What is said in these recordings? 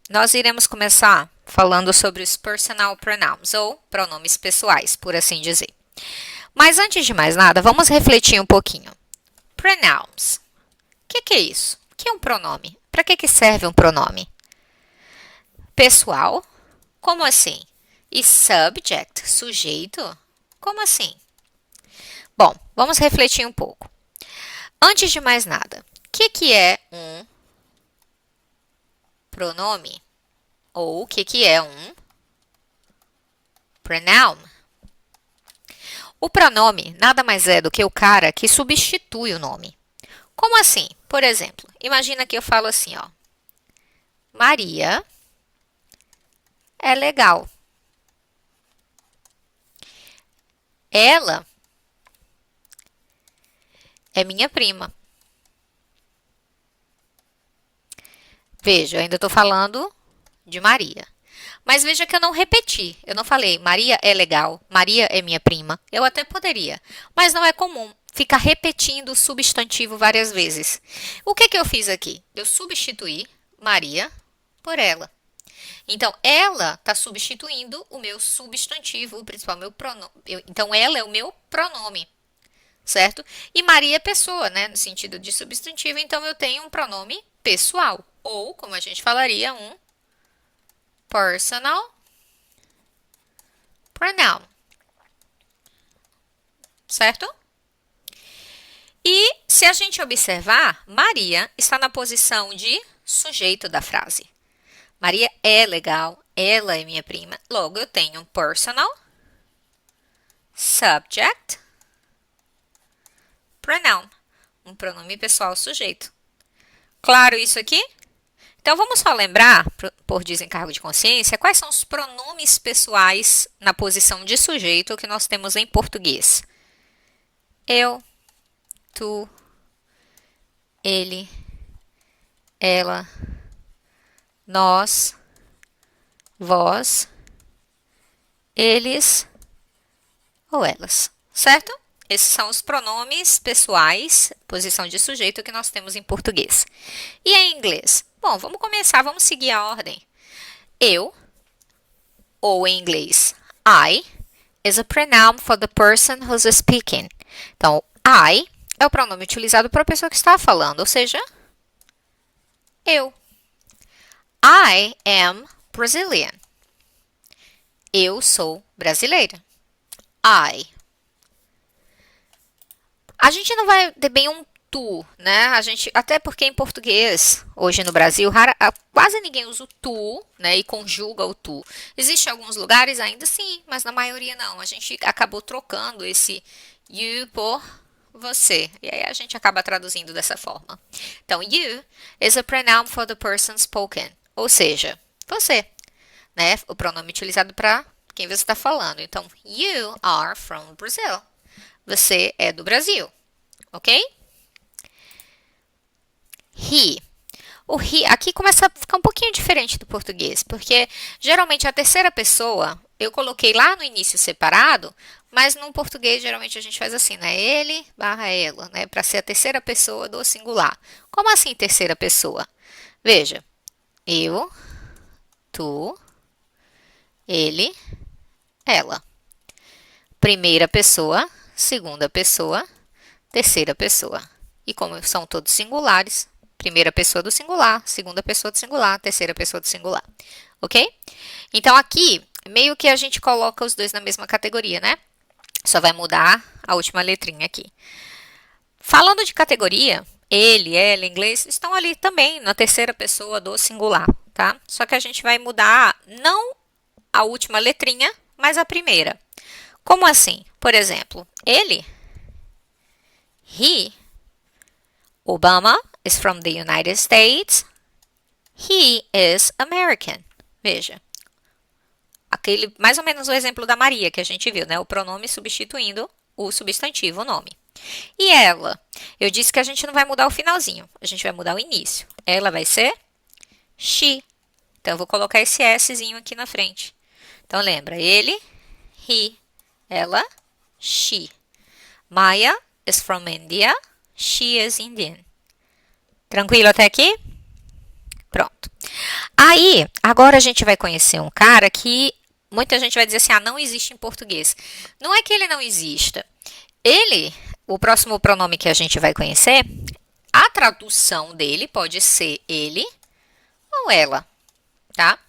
nós iremos começar falando sobre os personal pronouns, ou pronomes pessoais, por assim dizer. Mas antes de mais nada, vamos refletir um pouquinho. Pronouns. O que é isso? O que é um pronome? Para que serve um pronome? Pessoal? Como assim? E subject? Sujeito? Como assim? Bom, vamos refletir um pouco. Antes de mais nada, o que é um pronome? Ou o que é um pronoun? O pronome nada mais é do que o cara que substitui o nome. Como assim? Por exemplo, imagina que eu falo assim, ó. Maria é legal. Ela é minha prima. Veja, eu ainda estou falando de Maria. Mas veja que eu não repeti. Eu não falei Maria é legal, Maria é minha prima. Eu até poderia, mas não é comum ficar repetindo o substantivo várias vezes. O que eu fiz aqui? Eu substituí Maria por ela. Então, ela está substituindo o meu substantivo, o principal, meu pronome. Então, ela é o meu pronome, certo? E Maria é pessoa, né? No sentido de substantivo, então eu tenho um pronome pessoal. Ou, como a gente falaria, um personal pronoun, certo? E se a gente observar, Maria está na posição de sujeito da frase. Maria é legal, ela é minha prima. Logo, eu tenho um personal subject pronoun, um pronome pessoal sujeito. Claro isso aqui? Então, vamos só lembrar, por desencargo de consciência, quais são os pronomes pessoais na posição de sujeito que nós temos em português. Eu, tu, ele, ela, nós, vós, eles ou elas, certo? Esses são os pronomes pessoais, posição de sujeito que nós temos em português. E em inglês? Bom, vamos começar, vamos seguir a ordem. Eu, ou em inglês, I, is a pronoun for the person who's speaking. Então, I é o pronome utilizado para a pessoa que está falando, ou seja, eu. I am Brazilian. Eu sou brasileira. I. A gente não vai ter bem um tu, né? Até porque em português, hoje no Brasil, quase ninguém usa o tu, né? E conjuga o tu. Existem alguns lugares ainda sim, mas na maioria não. A gente acabou trocando esse you por você. E aí a gente acaba traduzindo dessa forma. Então, you is a pronoun for the person spoken. Ou seja, você, né? O pronome utilizado para quem você está falando. Então, you are from Brazil. Você é do Brasil, ok? He. O he aqui começa a ficar um pouquinho diferente do português, porque geralmente a terceira pessoa eu coloquei lá no início separado, mas no português geralmente a gente faz assim, né? Ele barra ela, né? Para ser a terceira pessoa do singular. Como assim terceira pessoa? Veja, eu, tu, ele, ela. Primeira pessoa, segunda pessoa, terceira pessoa. E como são todos singulares, primeira pessoa do singular, segunda pessoa do singular, terceira pessoa do singular. Ok? Então, aqui, meio que a gente coloca os dois na mesma categoria, né? Só vai mudar a última letrinha aqui. Falando de categoria, ele, ela, em inglês, estão ali também na terceira pessoa do singular, tá? Só que a gente vai mudar não a última letrinha, mas a primeira. Como assim? Por exemplo, ele, he, Obama is from the United States. He is American. Veja, mais ou menos o exemplo da Maria que a gente viu, né? O pronome substituindo o substantivo, o nome. E ela? Eu disse que a gente não vai mudar o finalzinho, a gente vai mudar o início. Ela vai ser she. Então, eu vou colocar esse Szinho aqui na frente. Então, lembra, ele, he, ela, she. Maya is from India. She is Indian. Tranquilo até aqui? Pronto. Aí, agora a gente vai conhecer um cara que muita gente vai dizer assim, ah, não existe em português. Não é que ele não exista. Ele, o próximo pronome que a gente vai conhecer, a tradução dele pode ser ele ou ela, tá?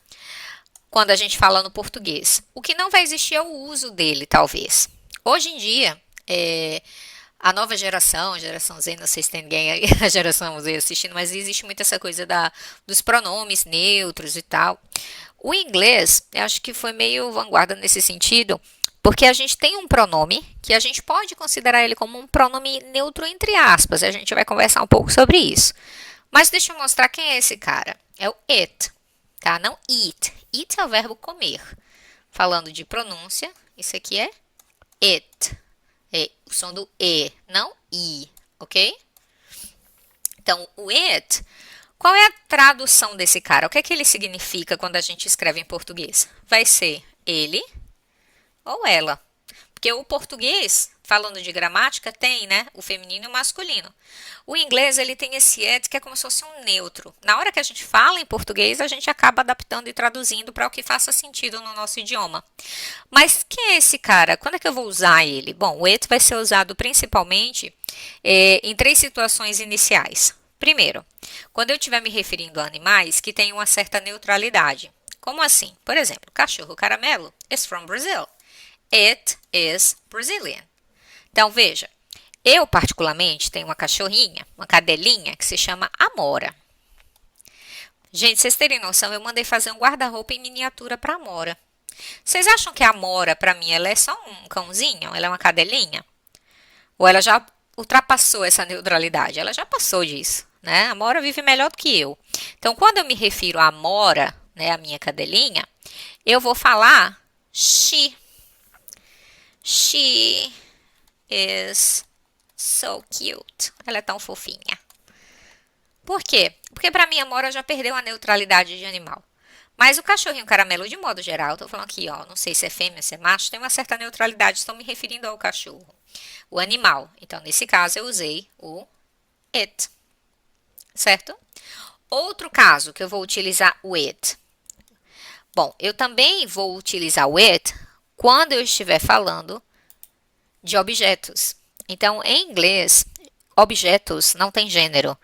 Quando a gente fala no português. O que não vai existir é o uso dele, talvez. Hoje em dia, a nova geração, a geração Z, não sei se tem ninguém aí, a geração Z assistindo, mas existe muito essa coisa dos pronomes neutros e tal. O inglês, eu acho que foi meio vanguarda nesse sentido, porque a gente tem um pronome que a gente pode considerar ele como um pronome neutro entre aspas. A gente vai conversar um pouco sobre isso. Mas deixa eu mostrar quem é esse cara. É o it, tá? Não eat. Eat é o verbo comer. Falando de pronúncia, isso aqui é it. É o som do E, não I, ok? Então, o it, qual é a tradução desse cara? O que é que ele significa quando a gente escreve em português? Vai ser ele ou ela. Porque o português, falando de gramática, tem, né, o feminino e o masculino. O inglês, ele tem esse it que é como se fosse um neutro. Na hora que a gente fala em português, a gente acaba adaptando e traduzindo para o que faça sentido no nosso idioma. Mas quem é esse cara? Quando é que eu vou usar ele? Bom, o it vai ser usado principalmente em 3 situações iniciais. Primeiro, quando eu estiver me referindo a animais que têm uma certa neutralidade. Como assim? Por exemplo, cachorro caramelo is from Brazil. It is Brazilian. Então, veja, eu particularmente tenho uma cachorrinha, uma cadelinha, que se chama Amora. Gente, vocês terem noção, eu mandei fazer um guarda-roupa em miniatura para Amora. Vocês acham que a Amora, para mim, ela é só um cãozinho? Ela é uma cadelinha? Ou ela já ultrapassou essa neutralidade? Ela já passou disso, né? A Amora vive melhor do que eu. Então, quando eu me refiro a Amora, né, a minha cadelinha, eu vou falar she. She is so cute. Ela é tão fofinha. Por quê? Porque para mim a Amora já perdeu a neutralidade de animal. Mas o cachorrinho caramelo, de modo geral, tô falando aqui, ó, não sei se é fêmea, se é macho, tem uma certa neutralidade, estou me referindo ao cachorro, o animal. Então, nesse caso, eu usei o it, certo? Outro caso que eu vou utilizar o it. Bom, eu também vou utilizar o it quando eu estiver falando de objetos. Então, em inglês, objetos não tem gênero.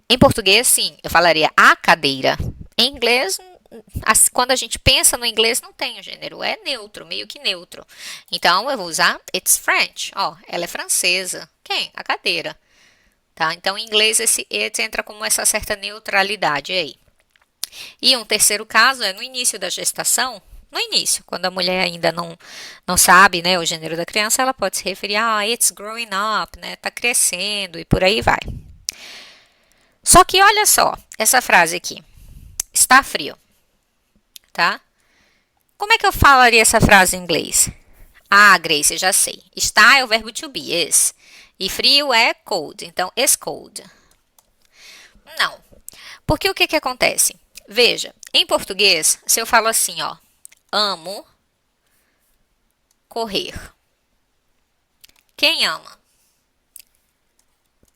Em português, sim, eu falaria a cadeira. Em inglês, quando a gente pensa no inglês, não tem o gênero, é neutro, meio que neutro. Então, eu vou usar it's French. Ó, ela é francesa. Quem? A cadeira. Tá? Então, em inglês, esse it entra como essa certa neutralidade aí. E um terceiro caso é no início da gestação. No início, quando a mulher ainda não sabe, né, o gênero da criança, ela pode se referir a it's growing up, né, tá crescendo e por aí vai. Só que olha só, essa frase aqui, está frio, tá? Como é que eu falaria essa frase em inglês? Ah, Grace, eu já sei. Está é o verbo to be, is. E frio é cold, então is cold. Não, porque o que que acontece? Veja, em português, se eu falo assim, ó, amo correr. Quem ama?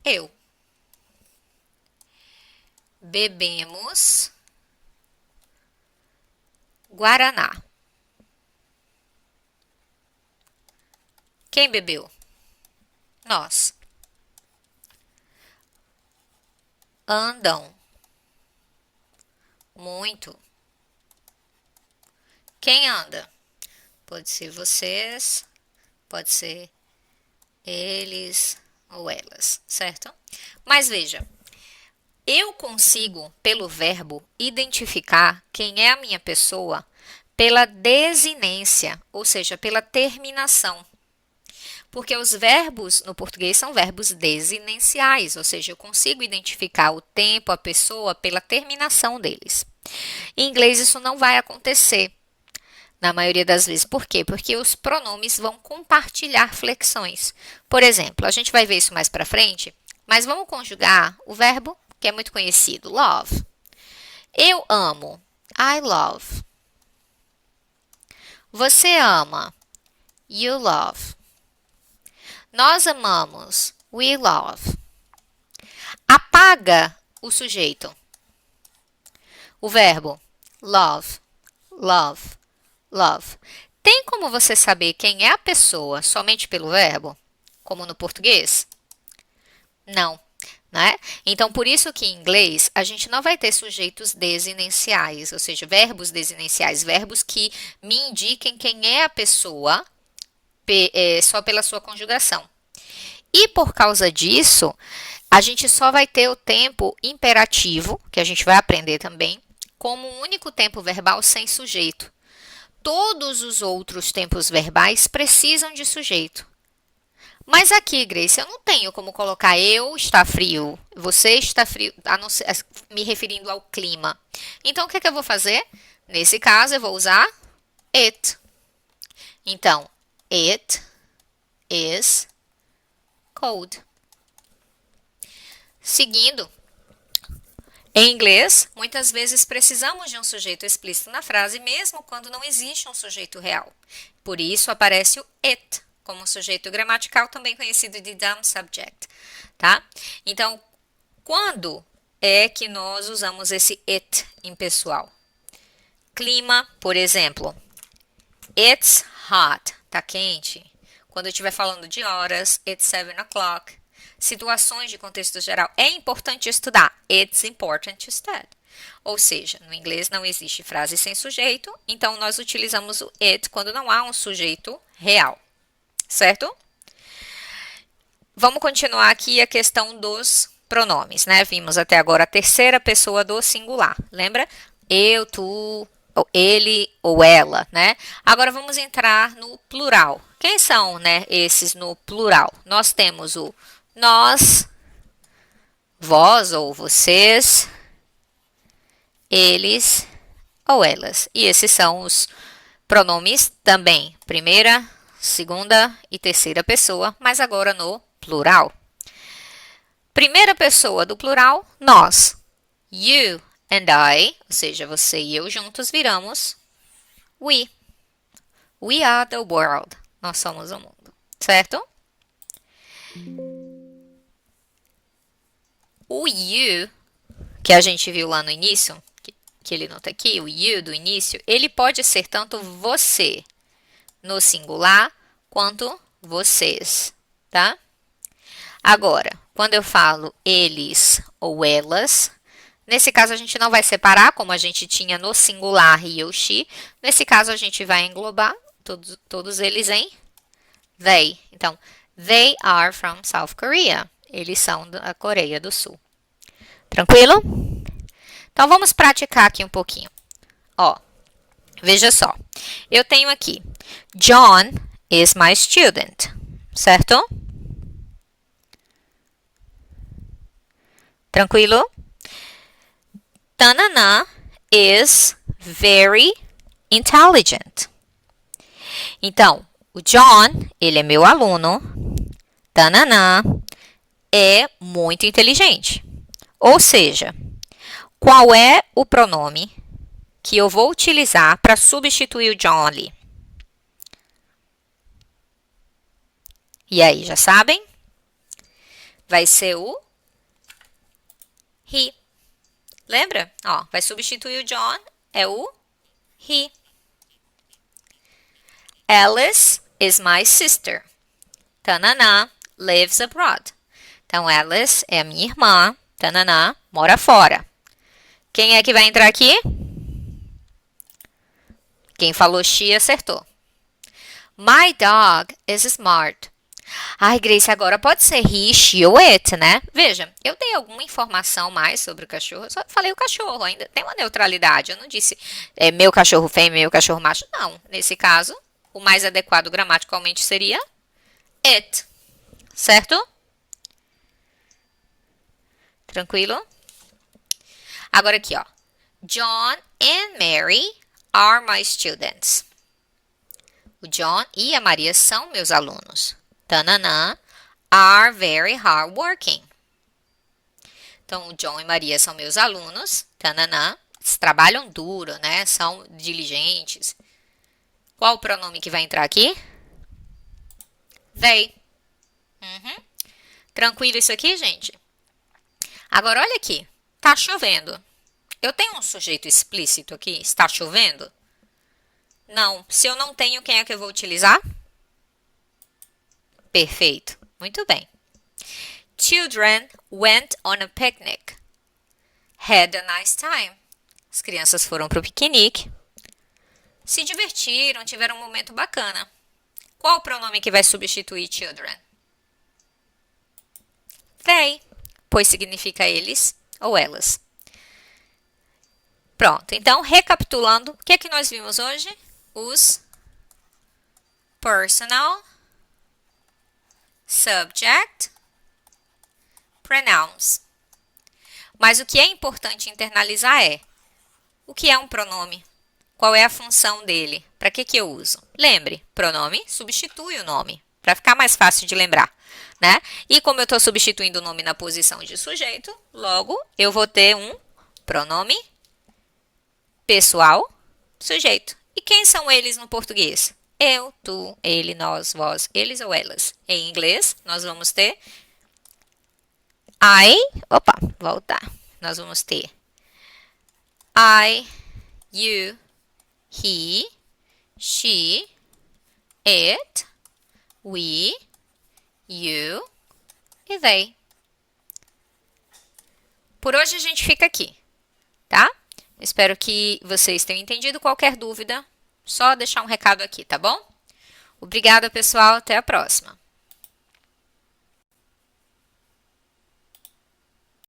Eu. Bebemos guaraná. Quem bebeu? Nós. Andam muito. Quem anda? Pode ser vocês, pode ser eles ou elas, certo? Mas veja, eu consigo, pelo verbo, identificar quem é a minha pessoa pela desinência, ou seja, pela terminação. Porque os verbos no português são verbos desinenciais, ou seja, eu consigo identificar o tempo, a pessoa, pela terminação deles. Em inglês isso não vai acontecer, na maioria das vezes. Por quê? Porque os pronomes vão compartilhar flexões. Por exemplo, a gente vai ver isso mais para frente, mas vamos conjugar o verbo que é muito conhecido, love. Eu amo, I love. Você ama, you love. Nós amamos, we love. Apaga o sujeito. O verbo love, love, love. Tem como você saber quem é a pessoa somente pelo verbo? Como no português? Não, né? Então, por isso que em inglês a gente não vai ter sujeitos desinenciais, ou seja, verbos desinenciais, verbos que me indiquem quem é a pessoa só pela sua conjugação. E por causa disso, a gente só vai ter o tempo imperativo, que a gente vai aprender também, como um único tempo verbal sem sujeito. Todos os outros tempos verbais precisam de sujeito. Mas aqui, Grace, eu não tenho como colocar eu está frio, você está frio, me referindo ao clima. Então, o que é que eu vou fazer? Nesse caso, eu vou usar it. Então, it is cold. Seguindo, em inglês, muitas vezes precisamos de um sujeito explícito na frase, mesmo quando não existe um sujeito real. Por isso aparece o it como sujeito gramatical, também conhecido de dumb subject, tá? Então, quando é que nós usamos esse it impessoal? Clima, por exemplo, it's hot, tá quente. Quando eu estiver falando de horas, it's 7 o'clock. Situações de contexto geral, é importante estudar. It's important to study. Ou seja, no inglês não existe frase sem sujeito, então nós utilizamos o it quando não há um sujeito real. Certo? Vamos continuar aqui a questão dos pronomes, né? Vimos até agora a terceira pessoa do singular. Lembra? Eu, tu, ele ou ela, né? Agora vamos entrar no plural. Quem são, né, esses no plural? Nós temos o nós, vós ou vocês, eles ou elas. E esses são os pronomes também. Primeira, segunda e terceira pessoa, mas agora no plural. Primeira pessoa do plural, nós. You and I, ou seja, você e eu juntos viramos we. We are the world. Nós somos o mundo, certo? O you, que a gente viu lá no início, que ele nota aqui, o you do início, ele pode ser tanto você no singular quanto vocês, tá? Agora, quando eu falo eles ou elas, nesse caso a gente não vai separar, como a gente tinha no singular he ou she. Nesse caso a gente vai englobar todos eles em they. Então, they are from South Korea. Eles são da Coreia do Sul. Tranquilo? Então, vamos praticar aqui um pouquinho. Ó, veja só. Eu tenho aqui, John is my student, certo? Tranquilo? Tanana is very intelligent. Então, o John, ele é meu aluno. Tanana é muito inteligente. Ou seja, qual é o pronome que eu vou utilizar para substituir o John ali? E aí, já sabem? Vai ser o he. Lembra? Ó, vai substituir o John, é o he. Alice is my sister. Tanana lives abroad. Então, Alice é a minha irmã. Tanana mora fora. Quem é que vai entrar aqui? Quem falou she acertou. My dog is smart. Ai, Grace, agora pode ser he, she ou it, né? Veja, eu dei alguma informação mais sobre o cachorro. Eu só falei o cachorro, ainda tem uma neutralidade. Eu não disse meu cachorro fêmea, meu cachorro macho. Não, nesse caso, o mais adequado gramaticalmente seria it. Certo? Tranquilo? Agora aqui, ó. John and Mary are my students. O John e a Maria são meus alunos. Tanana are very hardworking. Então, o John e Maria são meus alunos. Tanana, eles trabalham duro, né? São diligentes. Qual o pronome que vai entrar aqui? They. Tranquilo isso aqui, gente? Agora, olha aqui. Tá chovendo. Eu tenho um sujeito explícito aqui? Está chovendo? Não. Se eu não tenho, quem é que eu vou utilizar? Perfeito. Muito bem. Children went on a picnic. Had a nice time. As crianças foram para o piquenique. Se divertiram, tiveram um momento bacana. Qual o pronome que vai substituir children? They, pois significa eles ou elas. Pronto, então, recapitulando, o que é que nós vimos hoje? Os personal, subject, pronouns. Mas o que é importante internalizar é o que é um pronome? Qual é a função dele? Para que eu uso? Lembre, pronome substitui o nome, para ficar mais fácil de lembrar, né? E como eu estou substituindo o nome na posição de sujeito, logo eu vou ter um pronome pessoal, sujeito. E quem são eles no português? Eu, tu, ele, nós, vós, eles ou elas. Em inglês, nós vamos ter voltar. Nós vamos ter I, you, he, she, it, we, you e they. Por hoje a gente fica aqui, tá? Espero que vocês tenham entendido. Qualquer dúvida, só deixar um recado aqui, tá bom? Obrigada, pessoal. Até a próxima.